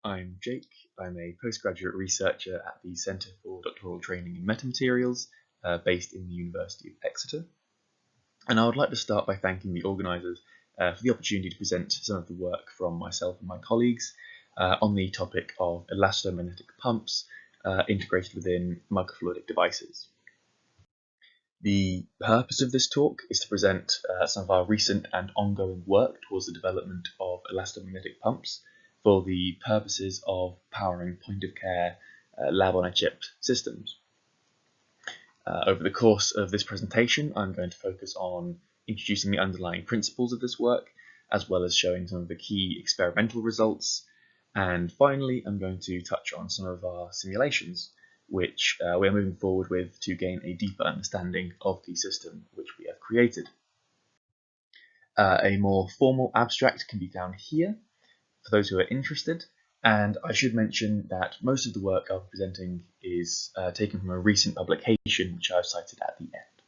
I'm Jake. I'm a postgraduate researcher at the Centre for Doctoral Training in Metamaterials, based in the University of Exeter. And I would like to start by thanking the organisers for the opportunity to present some of the work from myself and my colleagues on the topic of elasto-magnetic pumps integrated within microfluidic devices. The purpose of this talk is to present some of our recent and ongoing work towards the development of elasto-magnetic pumps for the purposes of powering point-of-care lab-on-a-chip systems. Over the course of this presentation, I'm going to focus on introducing the underlying principles of this work, as well as showing some of the key experimental results. And finally, I'm going to touch on some of our simulations, which we are moving forward with to gain a deeper understanding of the system which we have created. A more formal abstract can be found here for those who are interested, and I should mention that most of the work I'll be presenting is taken from a recent publication which I've cited at the end.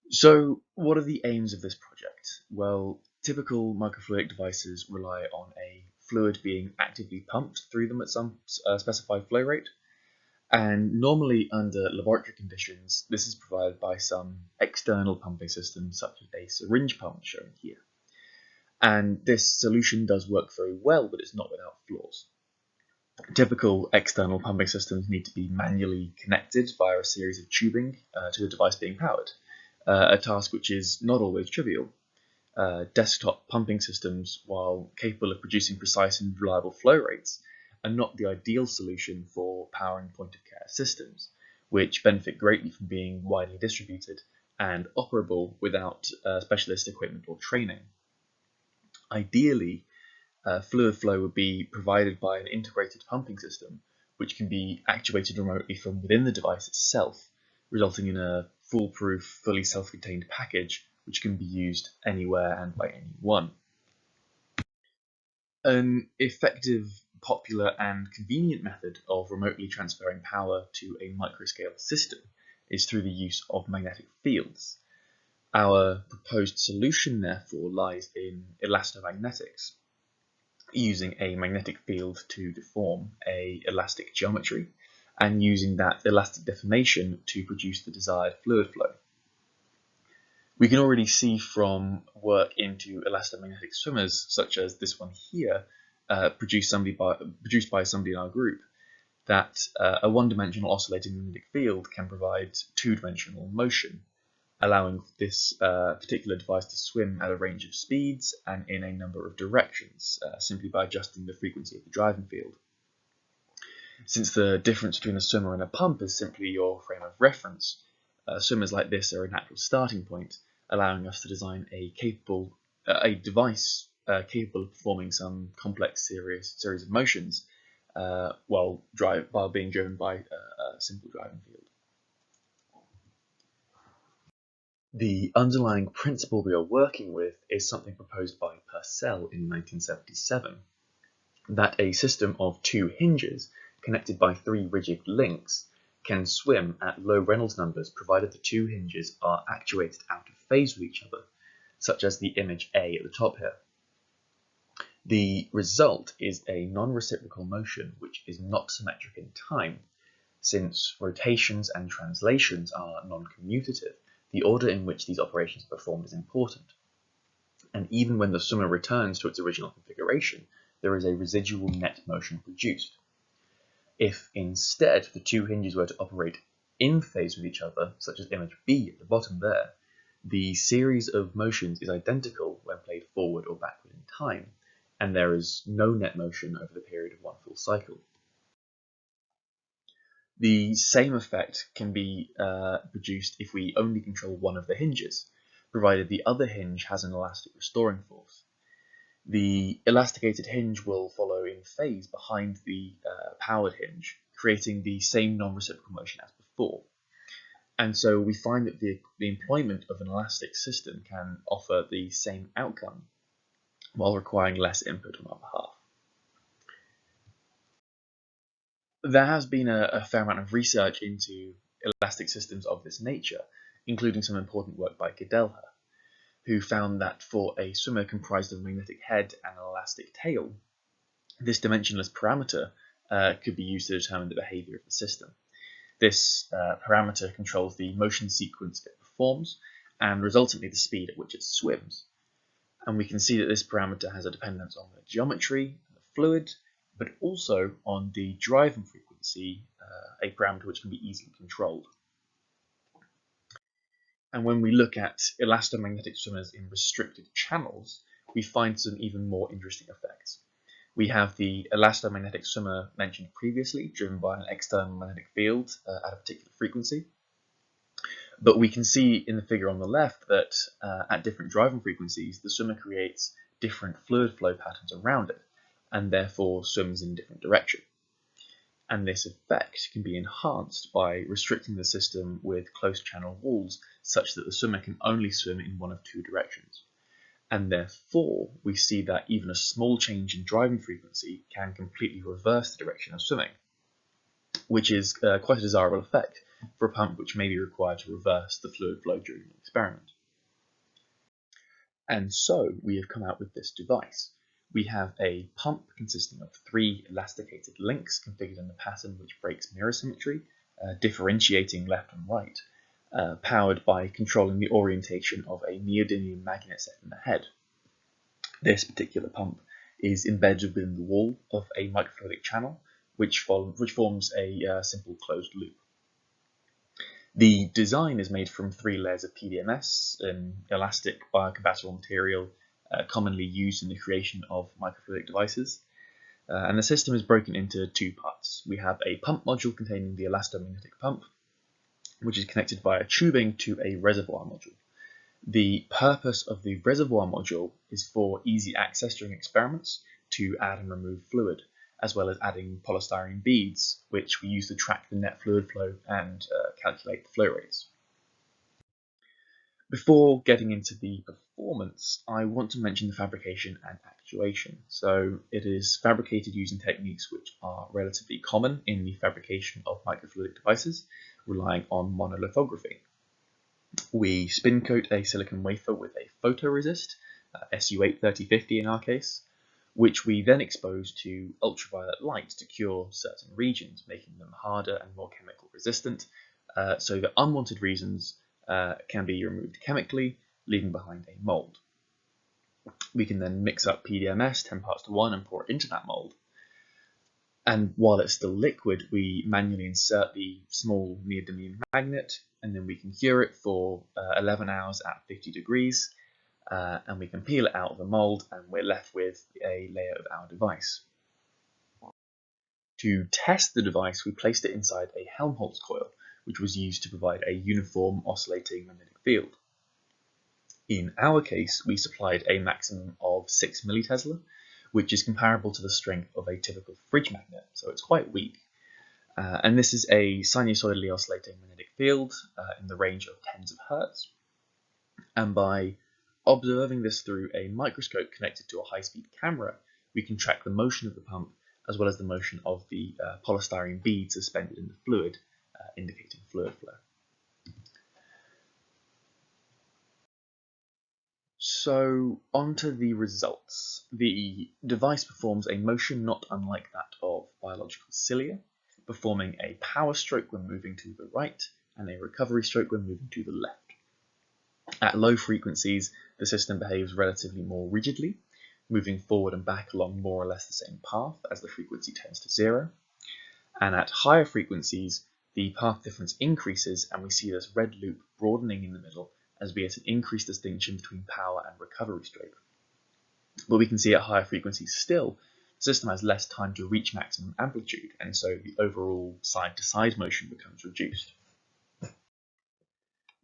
So what are the aims of this project? Well, typical microfluidic devices rely on a fluid being actively pumped through them at some specified flow rate, and normally under laboratory conditions this is provided by some external pumping system such as a syringe pump shown here. And this solution does work very well, but it's not without flaws. Typical external pumping systems need to be manually connected via a series of tubing to the device being powered, a task which is not always trivial. Desktop pumping systems, while capable of producing precise and reliable flow rates, are not the ideal solution for powering point-of-care systems, which benefit greatly from being widely distributed and operable without specialist equipment or training. Ideally, fluid flow would be provided by an integrated pumping system, which can be actuated remotely from within the device itself, resulting in a foolproof, fully self-contained package which can be used anywhere and by anyone. An effective, popular, and convenient method of remotely transferring power to a microscale system is through the use of magnetic fields. Our proposed solution, therefore, lies in elastomagnetics, using a magnetic field to deform an elastic geometry, and using that elastic deformation to produce the desired fluid flow. We can already see from work into elastomagnetic swimmers, such as this one here, produced by somebody in our group, that a one-dimensional oscillating magnetic field can provide two-dimensional motion, allowing this particular device to swim at a range of speeds and in a number of directions, simply by adjusting the frequency of the driving field. Since the difference between a swimmer and a pump is simply your frame of reference, swimmers like this are a natural starting point, allowing us to design a device capable of performing some complex series of motions while being driven by a simple driving field. The underlying principle we are working with is something proposed by Purcell in 1977, that a system of two hinges connected by three rigid links can swim at low Reynolds numbers provided the two hinges are actuated out of phase with each other, such as the image A at the top here. The result is a non-reciprocal motion which is not symmetric in time. Since rotations and translations are non-commutative, the order in which these operations are performed is important. And even when the swimmer returns to its original configuration, there is a residual net motion produced. If instead the two hinges were to operate in phase with each other, such as image B at the bottom there, the series of motions is identical when played forward or backward in time, and there is no net motion over the period of one full cycle. The same effect can be produced if we only control one of the hinges, provided the other hinge has an elastic restoring force. The elasticated hinge will follow in phase behind the powered hinge, creating the same non-reciprocal motion as before. And so we find that the employment of an elastic system can offer the same outcome while requiring less input on our behalf. There has been a fair amount of research into elastic systems of this nature, including some important work by Gedelha, who found that for a swimmer comprised of a magnetic head and an elastic tail, This dimensionless parameter could be used to determine the behavior of the system. This parameter controls the motion sequence it performs and resultantly the speed at which it swims. And we can see that this parameter has a dependence on the geometry and the fluid, but also on the driving frequency, a parameter which can be easily controlled. And when we look at elastomagnetic swimmers in restricted channels, we find some even more interesting effects. We have the elastomagnetic swimmer mentioned previously, driven by an external magnetic field at a particular frequency. But we can see in the figure on the left that at different driving frequencies, the swimmer creates different fluid flow patterns around it, and therefore swims in a different direction. And this effect can be enhanced by restricting the system with closed channel walls, such that the swimmer can only swim in one of two directions. And therefore, we see that even a small change in driving frequency can completely reverse the direction of swimming, which is quite a desirable effect for a pump which may be required to reverse the fluid flow during an experiment. And so we have come out with this device. We have a pump consisting of 3 elasticated links configured in a pattern which breaks mirror symmetry, differentiating left and right, powered by controlling the orientation of a neodymium magnet set in the head. This particular pump is embedded within the wall of a microfluidic channel, which forms a simple closed loop. The design is made from 3 layers of PDMS, an elastic biocompatible material commonly used in the creation of microfluidic devices. And the system is broken into 2 parts. We have a pump module containing the Elasto-Magnetic pump, which is connected via tubing to a reservoir module. The purpose of the reservoir module is for easy access during experiments to add and remove fluid, as well as adding polystyrene beads, which we use to track the net fluid flow and calculate the flow rates. Before getting into the performance, I want to mention the fabrication and actuation. So it is fabricated using techniques which are relatively common in the fabrication of microfluidic devices, relying on monolithography. We spin coat a silicon wafer with a photoresist, SU8-3050 in our case, which we then expose to ultraviolet light to cure certain regions, making them harder and more chemical resistant, so that unwanted regions can be removed chemically, leaving behind a mold. We can then mix up PDMS 10 parts to 1 and pour it into that mold. And while it's still liquid, we manually insert the small neodymium magnet, and then we can cure it for 11 hours at 50 degrees, and we can peel it out of the mold, and we're left with a layer of our device. To test the device, we placed it inside a Helmholtz coil, which was used to provide a uniform oscillating magnetic field. In our case, we supplied a maximum of 6 millitesla, which is comparable to the strength of a typical fridge magnet, so it's quite weak. And this is a sinusoidally oscillating magnetic field in the range of tens of hertz. And by observing this through a microscope connected to a high-speed camera, we can track the motion of the pump as well as the motion of the polystyrene bead suspended in the fluid, indicating fluid flow. So onto the results. The device performs a motion not unlike that of biological cilia, performing a power stroke when moving to the right and a recovery stroke when moving to the left. At low frequencies, the system behaves relatively more rigidly, moving forward and back along more or less the same path as the frequency tends to 0. And at higher frequencies, the path difference increases, and we see this red loop broadening in the middle as we get an increased distinction between power and recovery stroke. But we can see at higher frequencies still, the system has less time to reach maximum amplitude, and so the overall side-to-side motion becomes reduced.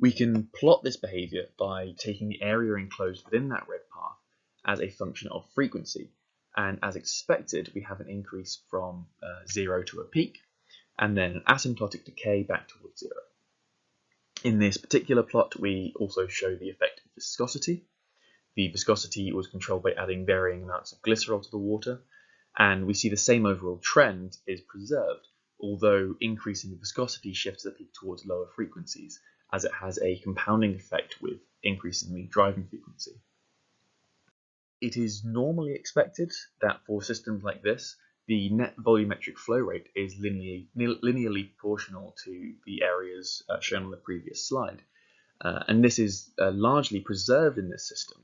We can plot this behavior by taking the area enclosed within that red path as a function of frequency, and as expected, we have an increase from 0 to a peak, and then an asymptotic decay back towards 0. In this particular plot, we also show the effect of viscosity. The viscosity was controlled by adding varying amounts of glycerol to the water, and we see the same overall trend is preserved, although increasing the viscosity shifts the peak towards lower frequencies, as it has a compounding effect with increasing the driving frequency. It is normally expected that for systems like this, the net volumetric flow rate is linearly proportional to the areas shown on the previous slide. And this is largely preserved in this system.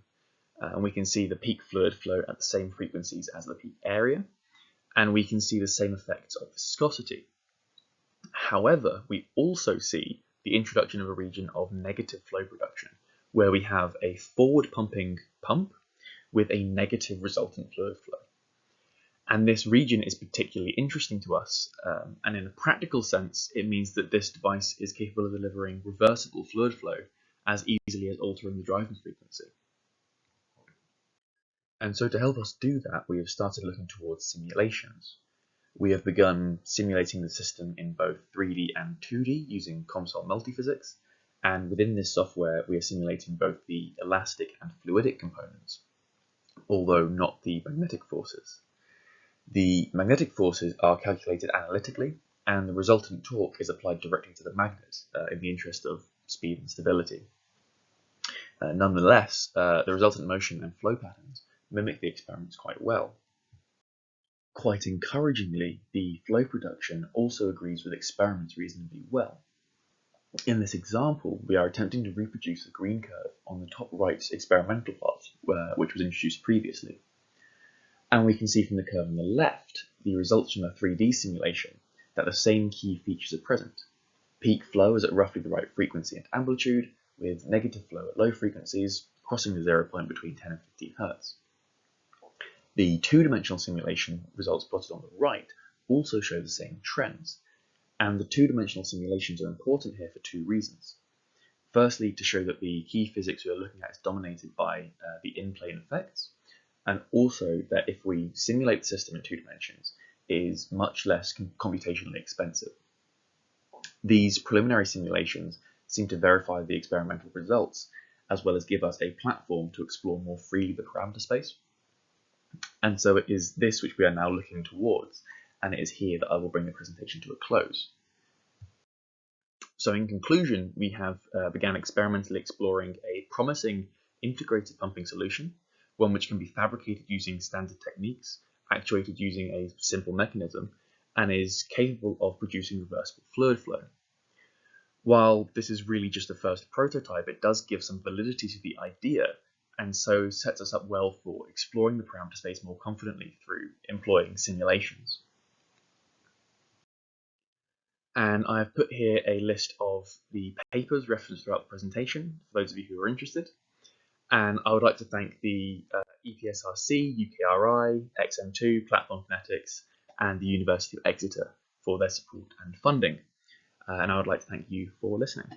And we can see the peak fluid flow at the same frequencies as the peak area, and we can see the same effects of viscosity. However, we also see the introduction of a region of negative flow production, where we have a forward pumping pump with a negative resultant fluid flow. And this region is particularly interesting to us, and in a practical sense, it means that this device is capable of delivering reversible fluid flow as easily as altering the driving frequency. And so to help us do that, we have started looking towards simulations. We have begun simulating the system in both 3D and 2D using COMSOL multiphysics, and within this software we are simulating both the elastic and fluidic components, although not the magnetic forces. The magnetic forces are calculated analytically, and the resultant torque is applied directly to the magnet in the interest of speed and stability. Nonetheless, the resultant motion and flow patterns mimic the experiments quite well. Quite encouragingly, the flow production also agrees with experiments reasonably well. In this example, we are attempting to reproduce the green curve on the top right experimental plot, which was introduced previously. And we can see from the curve on the left the results from a 3D simulation that the same key features are present. Peak flow is at roughly the right frequency and amplitude, with negative flow at low frequencies, crossing the 0 point between 10 and 15 Hz. The two-dimensional simulation results plotted on the right also show the same trends, and the two-dimensional simulations are important here for two reasons. Firstly, to show that the key physics we are looking at is dominated by the in-plane effects, and also that if we simulate the system in 2 dimensions, it is much less computationally expensive. These preliminary simulations seem to verify the experimental results, as well as give us a platform to explore more freely the parameter space. And so it is this which we are now looking towards, and it is here that I will bring the presentation to a close. So in conclusion, we have began experimentally exploring a promising integrated pumping solution, one which can be fabricated using standard techniques, actuated using a simple mechanism, and is capable of producing reversible fluid flow. While this is really just a first prototype, it does give some validity to the idea, and so sets us up well for exploring the parameter space more confidently through employing simulations. And I have put here a list of the papers referenced throughout the presentation, for those of you who are interested. And I would like to thank the EPSRC, UKRI, XM2, Platform Kinetics, and the University of Exeter for their support and funding. And I would like to thank you for listening.